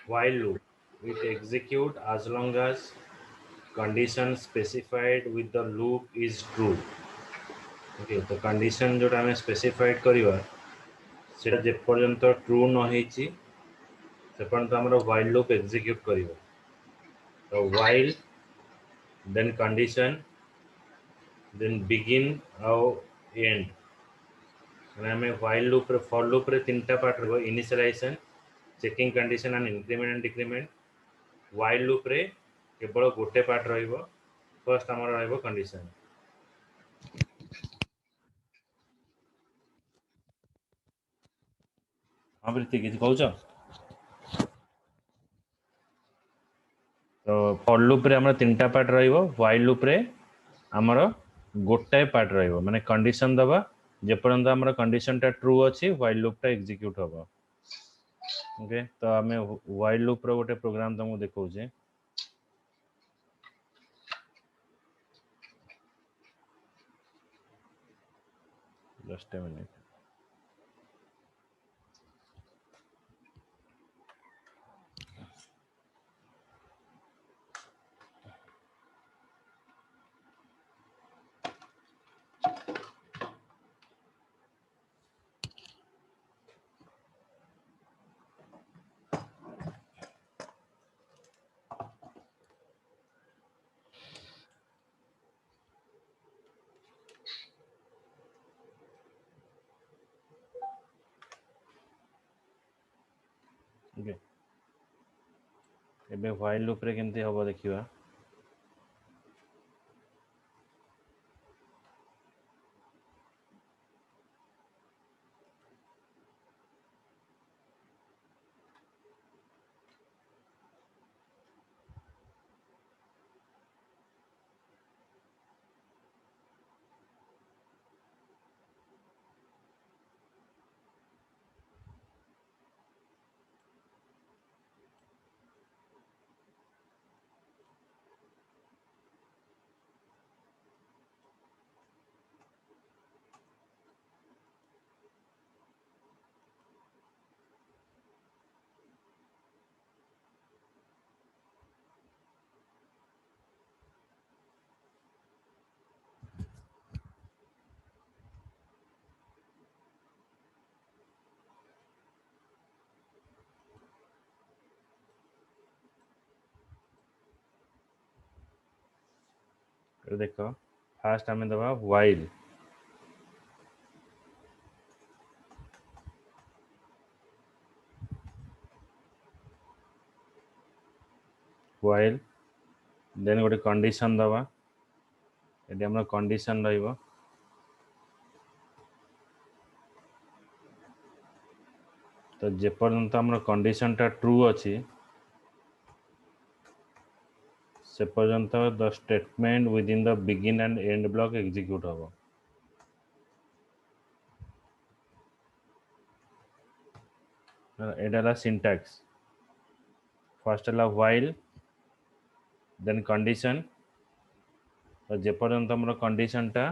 while loop. It execute as long as condition specified with the loop is true. Okay, तो condition जोटा हमें specified करिवा सेटा जे पर्यंत true न हेची से पर्यंत हमरो while loop execute करिवा. तो while then condition then begin और end. मैंने हमें while loop रे for loop रे तीनटा पार्ट रहबो initialization, checking condition and increment and decrement. while loop रे केवल गोटे पार्ट रहइबो. फर्स्ट हमर रहइबो कंडीशन. हां प्रीति किछ कहउछ. तो for loop रे हमर तीनटा पार्ट रहइबो. while loop रे हमर गोटे पार्ट रहइबो माने कंडीशन दबा जे पर्यंत हमर कंडीशन टा ट्रू अछि while loop टा एग्जीक्यूट होबो. ओके तो हमें while loop रो गोटे प्रोग्राम तुमको देखौछे. Just a minute. ओके एबे while loop रे केमती होबो देखिबा. देखो फास्ट हमें दबा while. while then गोटे कंडीशन दबा. एटी हमर कंडीशन रहइबो. तो जे पर्यंत हमर कंडीशन टा ट्रू अछि से पर्यंत the statement with in the begin and and block execute होबो. एटा ला सिंटैक्स. फर्स्ट ला while then condition. तो जे पर्यंत हमर कंडीशन टा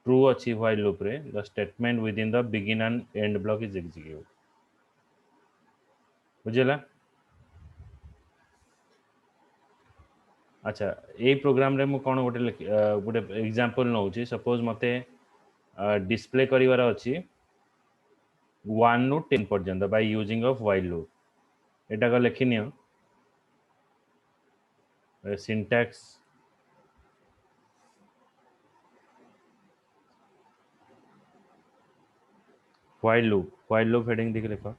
ट्रू अछि while loop रे the statement with in the begin and and block is execute. बुझला. अच्छा ए प्रोग्राम रे मु कोन गोटे एग्जांपल नउची. सपोज मते डिस्प्ले करिवार अछि 1 नु 10 पर्यंत by using of while loop. एटा को लिखिनियो सिंटैक्स while loop हेडिंग देख लिखो.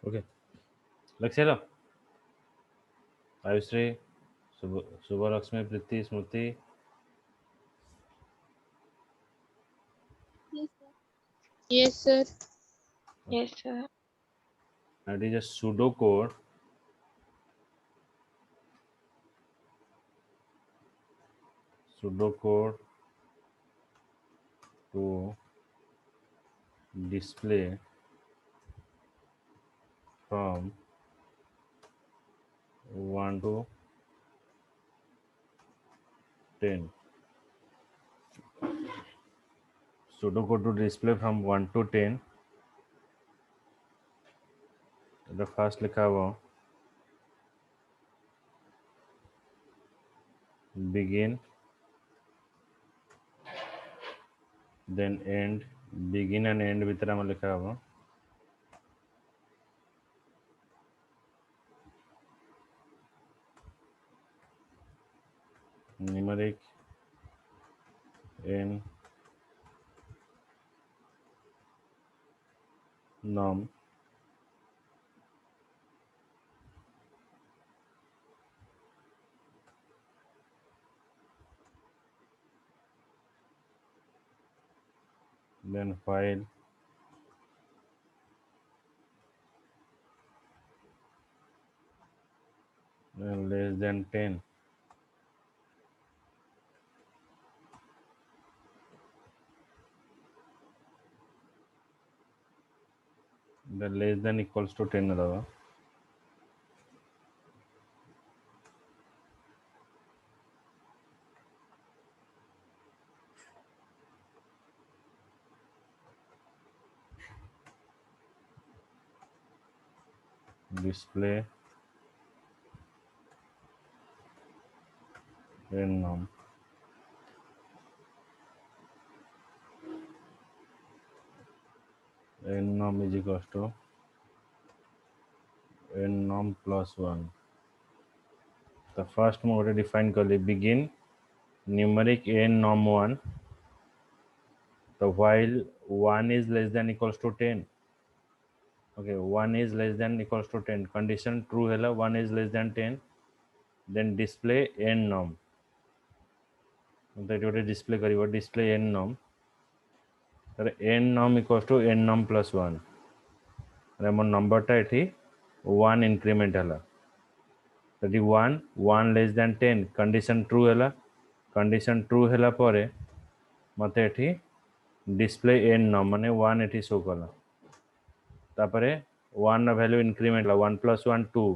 ओके लक्ष्य आयुश्री शुभलक्ष्मी प्रीति स्मृति Yes, sir. Yes, sir. that is a pseudocode to display from 1 to 10. Pseudocode to display from 1 to 10. The first लिखा हुआ begin then end, begin and end भितर में लिखा हुआ numeric n norm then while then less than 10, then less than equals to 10 अदावा display n norm is equals to n norm plus 1. The first mode define कर ली begin numeric n norm 1. The while 1 is less than equals to 10. Okay, 1 is less than equals to 10. Condition true है 1 is less than 10. Then display n norm. That what display करिए display n norm. तर n norm equals to n norm plus 1. अरे मोर number टा एठी 1 increment है that is 1 less than 10 condition true है condition true है परे मते एठी display n norm माने 1 एठी शो कला तापरे 1 ना value increment 1 plus 1 2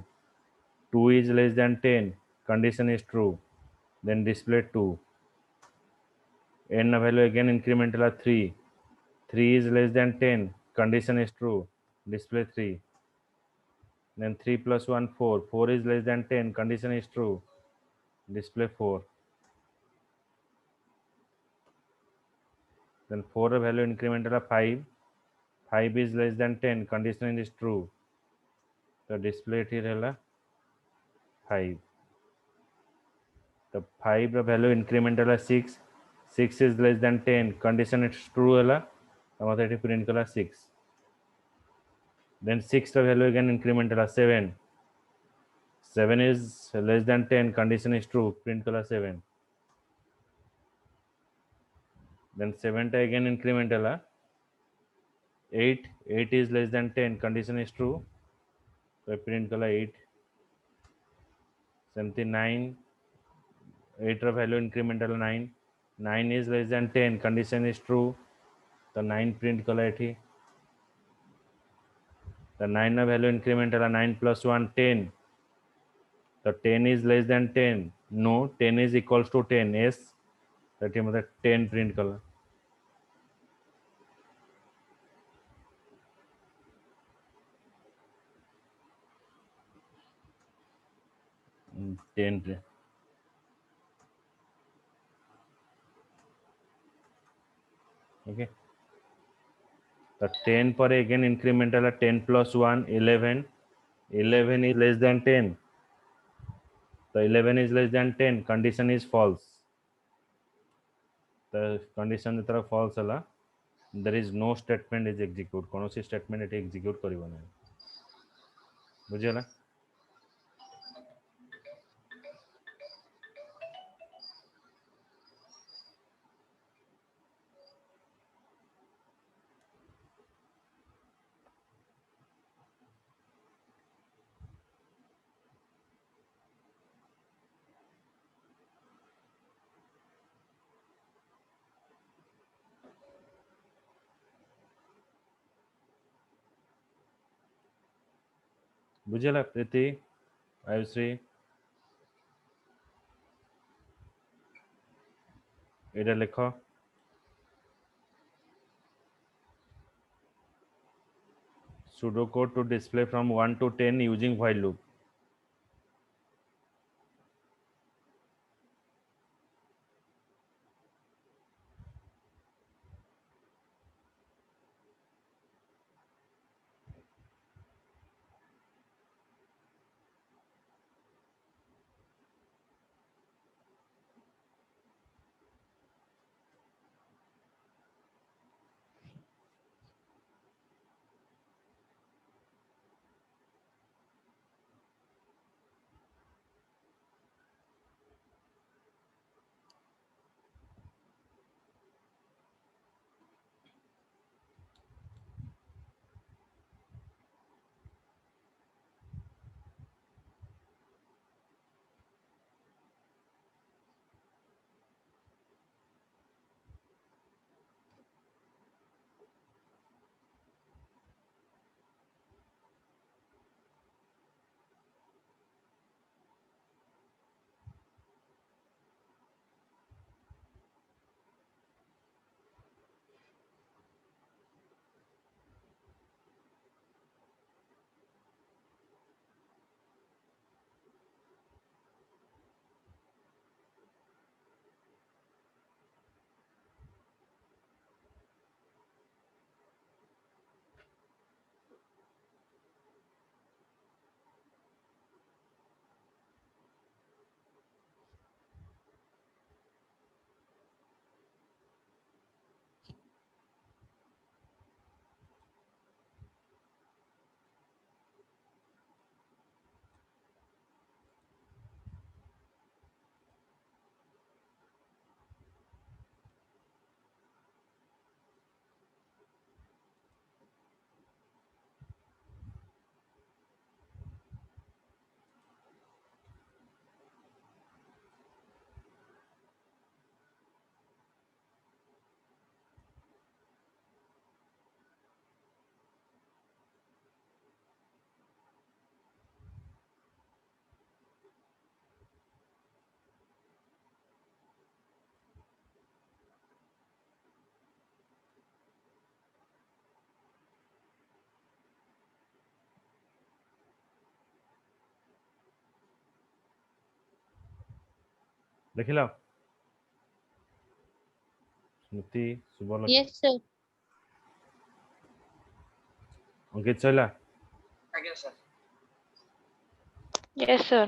2 is less than 10 condition is true then display 2 n na value again increment 3 3 is less than 10 condition is true display 3 then 3 plus 1 4 4 is less than 10 condition is true display 4 then 4 value increment 5 5 is less than 10 condition is true the display here 5 the 5 value increment 6 6 is less than 10 condition is true तो print कला 6 then 6 value again increment 7 7 is less than 10 condition is true print कला 7 then 7 again increment 8 8 is less than 10 condition is true so print कला 8 79 8 value incremental 9 9 is less than 10 condition is true the 9 print कला एठी the 9 value incremental 9 plus 1 10 the 10 is less than 10 no 10 is equals to 10 yes that is मतलब 10 print कला 10 print okay the 10 पर again incremental 10 plus 1 11 11 is less than 10 the 11 is less than 10 condition is false the condition तरह false हला there is no statement is execute कौन सी statement eighty execute करिवो नहीं बुझीगला बुझीगला प्रीति आयुश्री एटा लिख pseudocode to display from 1 to 10 using while loop देखिल स्मृति Subal Yes, sir. अंकित चला Yes, sir.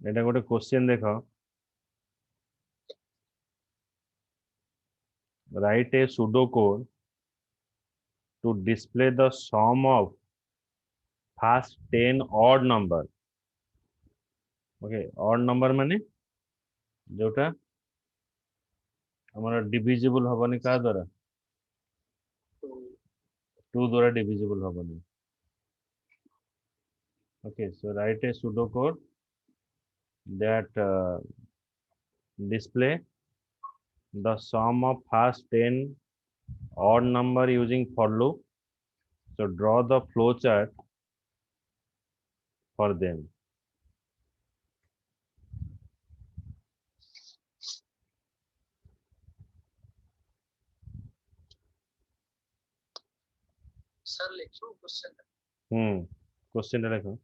एटा गोटे question देख write a pseudocode to display the sum of first 10 odd number okay odd number माने जोटा हमर डिविजिबल हबनी का द्वारा 2 द्वारा divisible हबनी okay so write a pseudocode that display the sum of first 10 odd number using for loop so draw the flow chart for them sir लिखो question question देखो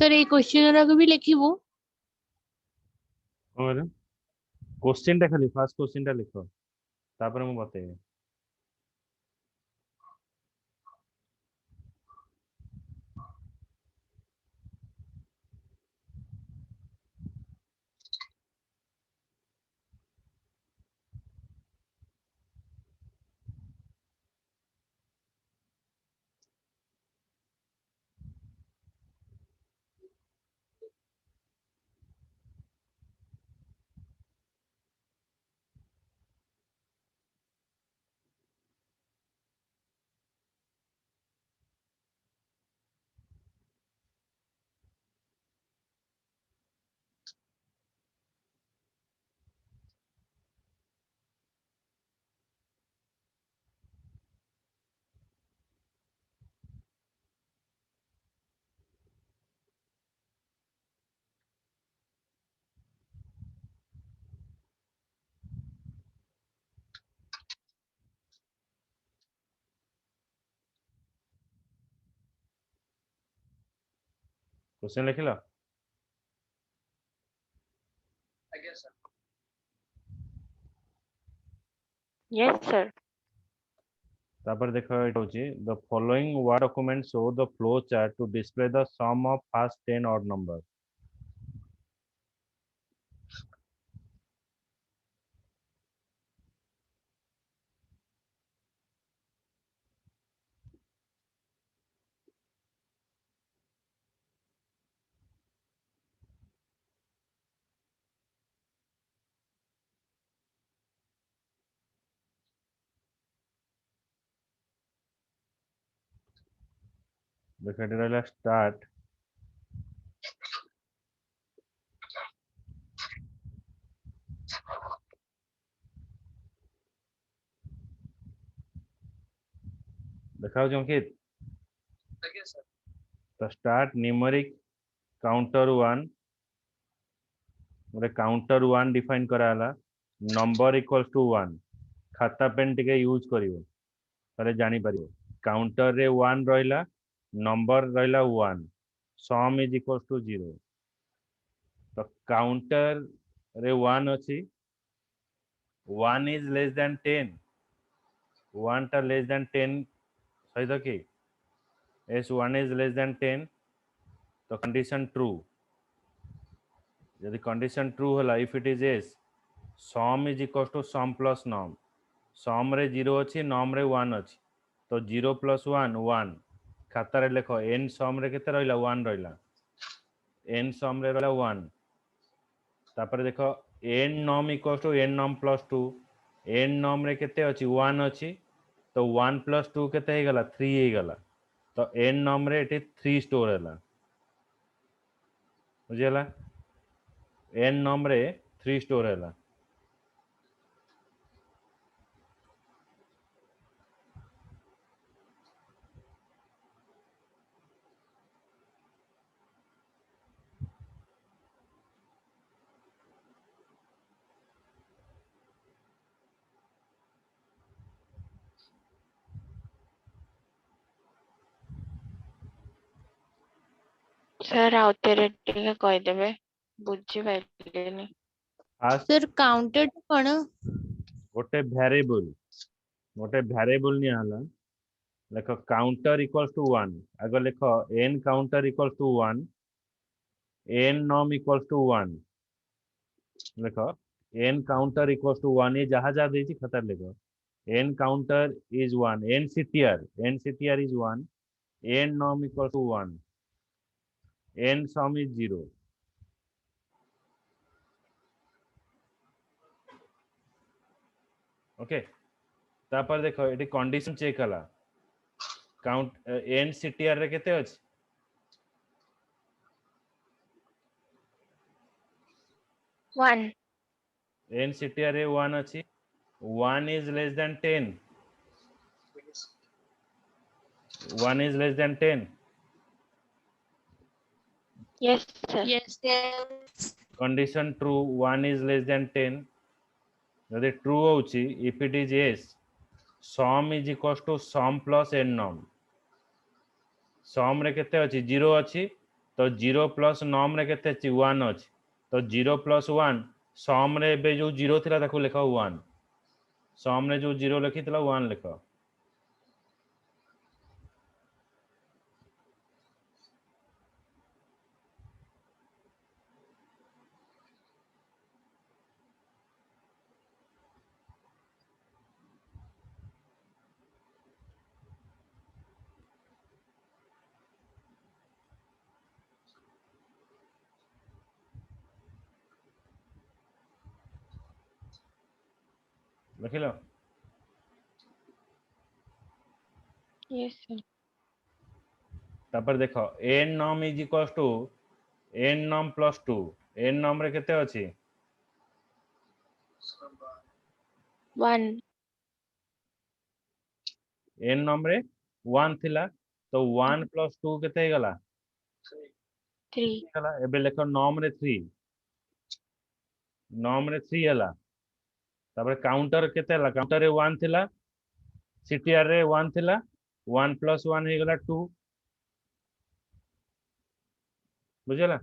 sir ये question को भी लिखिबो और क्वेश्चन टा खाली फर्स्ट क्वेश्चन टा लिखो तापर मु बतेबे क्वेश्चन लिखिला Yes, sir. तापर देखो एटा होची the following word document show the flow chart to display the sum of first 10 odd number देखो एटा रहला स्टार्ट देखाओ अंकित तो start numeric counter 1 counter 1 define कराला नंबर इक्वल्स टू 1 खाता पेन टिके यूज करिवो ताले जानि परिवो काउंटर रे 1 रहिला नंबर रहिला 1 सम इज इक्वल्स टू 0 तो काउंटर रे 1 अछि 1 इज लेस देन 10 1 टा लेस देन 10 सही तो की एस 1 इज लेस देन 10 तो कंडीशन ट्रू यदि कंडीशन ट्रू होला if it is yes sum is equals to sum plus num sum रे 0 अछि नम रे 1 अछि तो 0 प्लस 1 1 खाता रे लेखो n सम रे केते रहिला 1 रहिला n सम रे रहिला 1 तापर देखो n num equals to n num plus 2 n num रे केते अछि 1 अछि तो 1 प्लस 2 केते हे गला 3 हे गला तो n नम रे एटी 3 स्टोर हैला बुझियला n नम रे 3 स्टोर हैला Sir, आउतेरे टिके कहि देबे बुझी पाइलेनी फास्ट सर काउंटेड कोन गोटे भ्यारिएबल निया हला लेखो काउंटर इक्वल्स टू 1 आगे लेखो n counter equals to 1 n num equals to 1 लेखो n काउंटर इक्वल्स टू 1 ये जहाँ जहाँ देछि खतर लेखो n counter is 1 n ctr is 1 n num equals to 1 n sum is 0 okay तापर देखो एटी कंडीशन चेक हला काउंट n ctr रे केते अछि one n ctr रे 1 अछि 1 is less than 10 1 is less than 10 yes sir yes condition true 1 is less than 10 यदि true होउची if it is yes sum is equals to sum plus n num सम रे केते अछि 0 अछि तो 0 प्लस नॉम रे केते अछि 1 अछि तो 0 प्लस 1 सम रे बे जो 0 थिला ताको लेख 1 सम रे जो 0 लिखितला 1 लेख लिखिलो Yes, sir. तापर देखो n num is equals to n num plus 2 n num रे केते अछि 1, n नॉम रे 1 थिला तो 1 प्लस 2 केते गला 3, गला एबे लेखो नॉम रे 3 नॉम रे 3 हला तापर काउंटर केते हला काउंटर रे 1 थिला सीटीआर रे 1 थिला 1 प्लस 1 हे गला 2 बुझला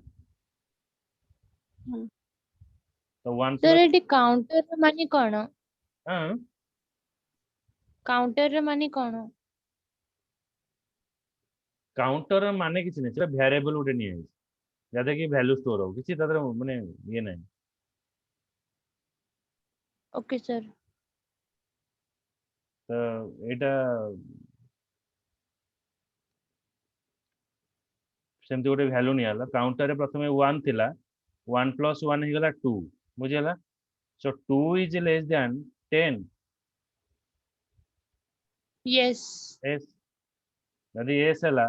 Hmm. तो 1 सर प्लस एटी काउंटर माने कौन हां काउंटर माने कौन काउंटर माने किछ नै सेटा वेरिएबल उडे नि है जाते कि वैल्यू स्टोर हो किछि तादर माने ये नै ओके सर तो एटा सेमती गोटे वैल्यू नि हला काउंटर रे प्रथमे 1 थिला 1 प्लस 1 हे गला 2 बुझला so 2 is less than 10 yes yes यदि एस हला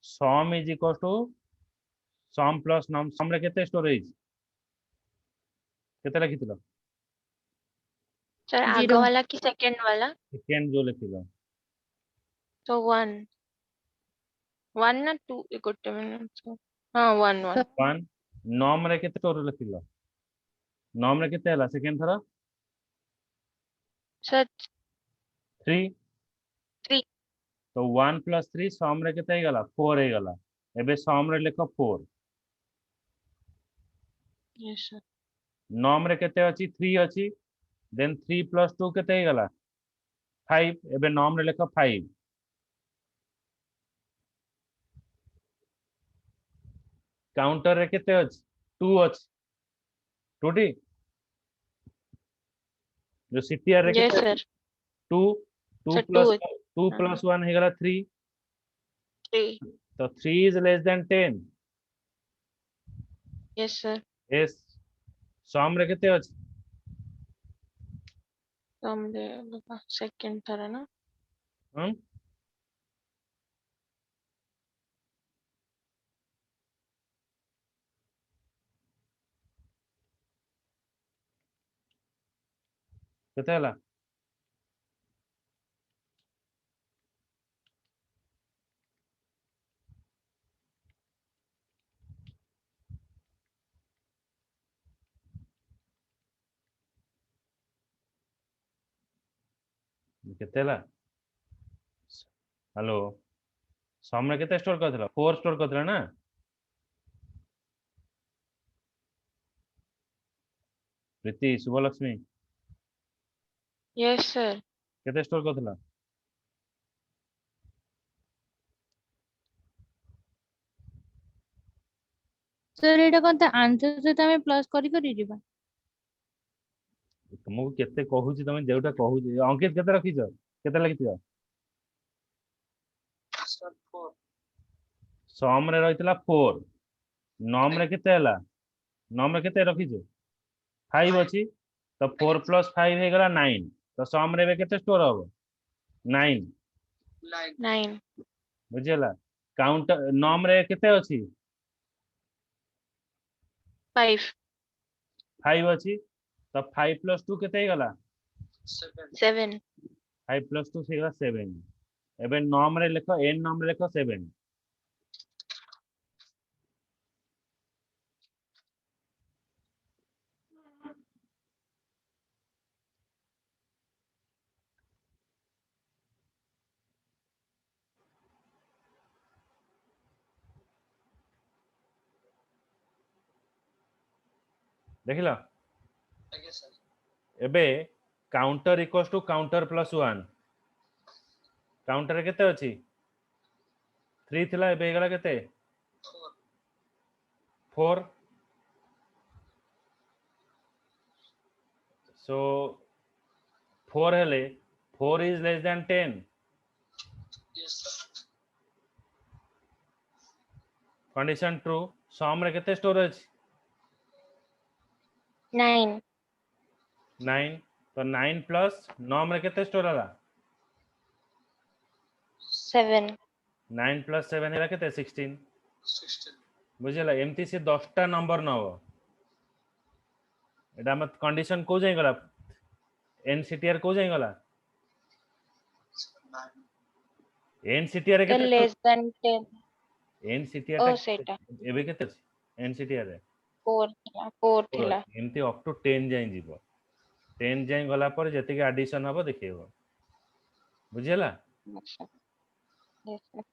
sum is equal to sum plus num sum रे केते स्टोरेज केते लिखितलो Sir, आगे 0 वाला कि सेकंड वाला? सेकेंड जो लिखिलो तो 1, 1 ना 2 ଗୋଟେ ମିନିଟ୍ हाँ 1 1 1 नम रे केते स्टोर लिखिलो नम रे केते हला सेकेंड थरा सर 3 3 तो 1 प्लस 3 सम रे केते गला 4 हे गला एबे सम रे लिखो 4 yes sir नम रे केते अछि 3 अछि देन 3 प्लस 2 केते हे गला 5 एबे नम रे लिखो 5 काउंटर रे केते अछि 2 अछि 2 टी जो सीटीआर रे yes केते sir 2 2 sir 2 प्लस 2 हाँ प्लस 1 हे गला 3 3 तो 3 is less than 10 yes sir yes sum रे केते अछि तो हमरे सेकंड थरा ना हम केते हला केते हला हेलो सम रे केते स्टोर करथिला 4 स्टोर करथिला ना प्रीति शुभलक्ष्मी yes sir केते स्टोर करथिला सर एटा कोन आंसर से तमे प्लस करी जिबा तुमको केते कहूची तमे जेउटा कहूची अंकित केते रखिछ केते लिखिथियो सम रे रहितला 4 नम रे केते हला नम रे केते रखिछ 5 अछि तो 4 प्लस 5 हे गला 9 तो सम रे बे केते स्टोर हबो 9 9 बुझिला काउंटर नम रे केते अछि 5 5 अछि तो 5 प्लस 2 केते हे गला 7 5 प्लस 2 से गला 7 एबे नम रे लिखो n नम रे लिखो 7 देखिल एबे counter equals to counter plus 1 counter रे केते अछि 3 थिला एबे हेगला केते 4 सो 4 हेले 4 is less than 10 condition true sum रे केते स्टोर अछि 9 9 तो 9 प्लस नॉम रे केते स्टोर हला 7 9 प्लस 7 हेला केते 16 बुझिला एमती से 10 टा नंबर नव एटा मत कंडीशन को जाई गला एनसीटीआर को जाई गला एनसीटीआर रे the केते less than 10 एनसीटीआर oh टा सेटा एबे केते एनसीटीआर रे 4 4 थिला एमती अप टू 10 जाई जीवो 10 जाई गला पर जति के एडिशन हबो देखियो बुझिला अच्छा yes sir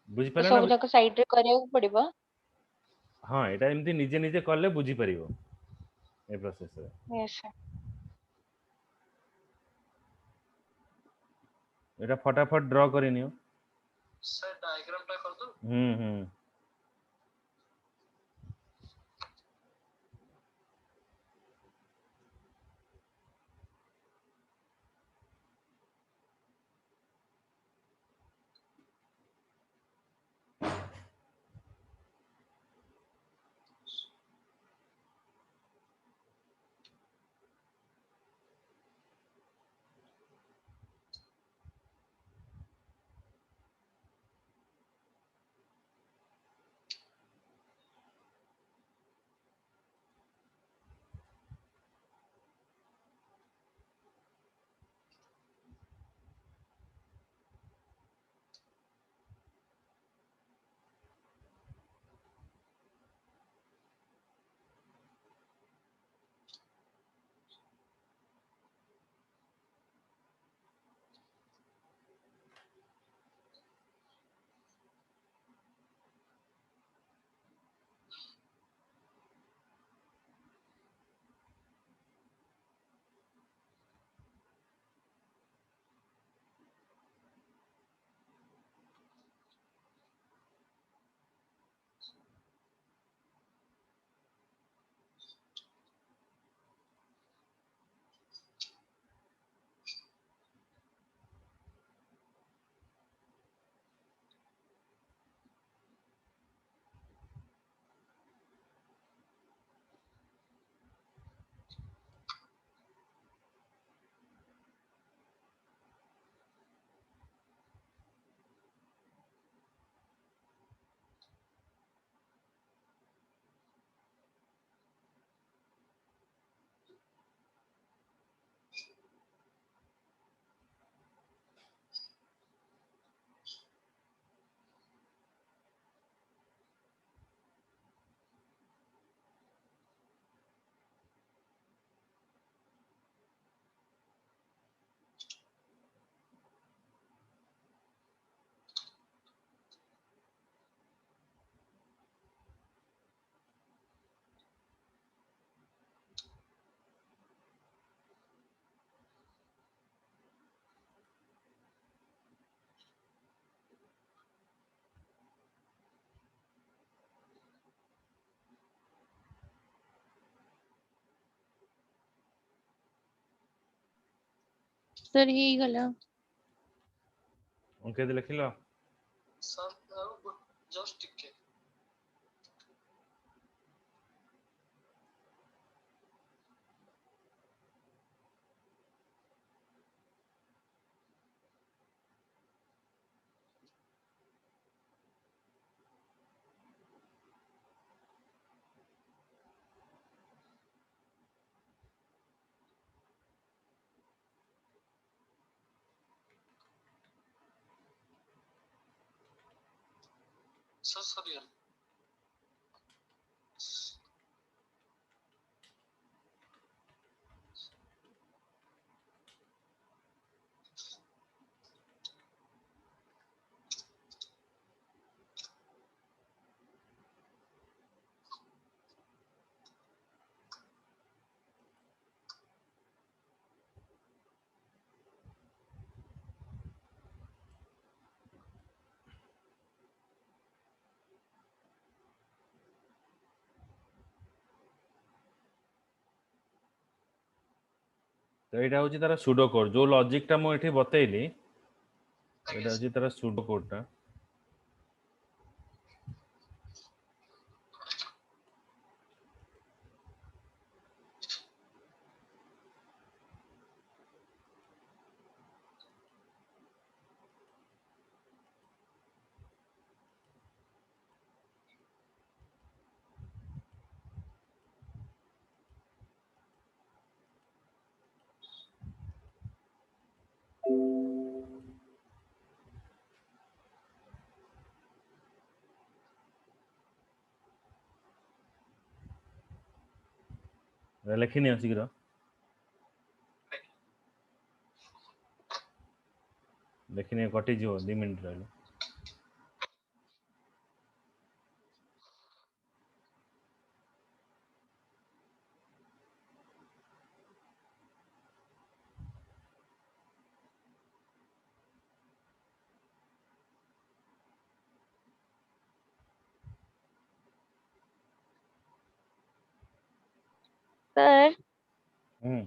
बुझि तो पले ना सब जाक साइड रे करिया पड़िबो हां एटा एमती निजे निजे करले बुझि परिबो ए प्रोसेस रे yes sir एटा फटाफट ड्रॉ करिनियो सर डायग्राम टा कर दो सर हे गला ओके दे लिखिलो तो एटा होची तार सुडो कोड जो लॉजिक टा मु एठी बतैली एटा होची तार सुडो कोड टा लिखिनी शीघ्र लिखिनी कटि जो 2 मिनिट रहले सर हम्म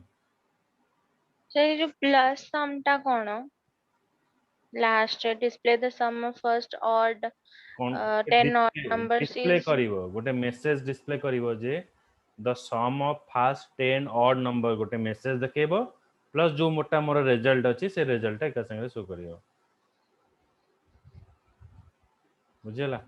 सर जो प्लस सम टा कोन last display the sum of first odd कोन 10 ऑड नंबर्स डिस्प्ले इज करिवो गोटे मेसेज डिस्प्ले करिवो जे the sum of first 10 odd number गोटे मेसेज देखेबो प्लस जो मोटा मोर रिजल्ट अछि से रिजल्ट एका संगे शो करियो बुझेला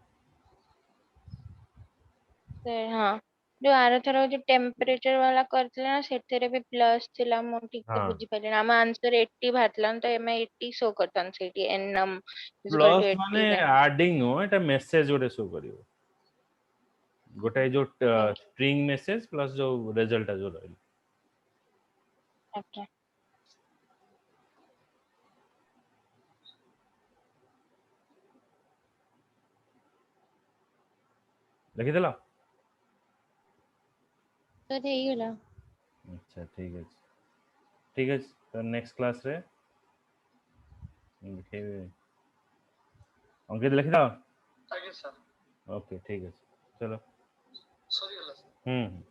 सर हाँ जो आर थरो जो टेम्परेचर वाला करथिले ना सेथरे भी प्लस थिला मो ठीक से हाँ बुझी पाले ना हम आंसर 80 भातलन तो एमे 80 शो करतन सेठी num is equal two plus माने 80 देन एडिंग हो एटा मेसेज गोटे शो करियो गोटे जो स्ट्रिंग मेसेज प्लस जो रिजल्ट जो रहल ओके लिखि देला सर ହେଇଗଲା अच्छा ठीक है तो नेक्स्ट क्लास रे लिखेबे अंकित लिखि दाओ आगे सर ओके ठीक है चलो सॉरी हम्म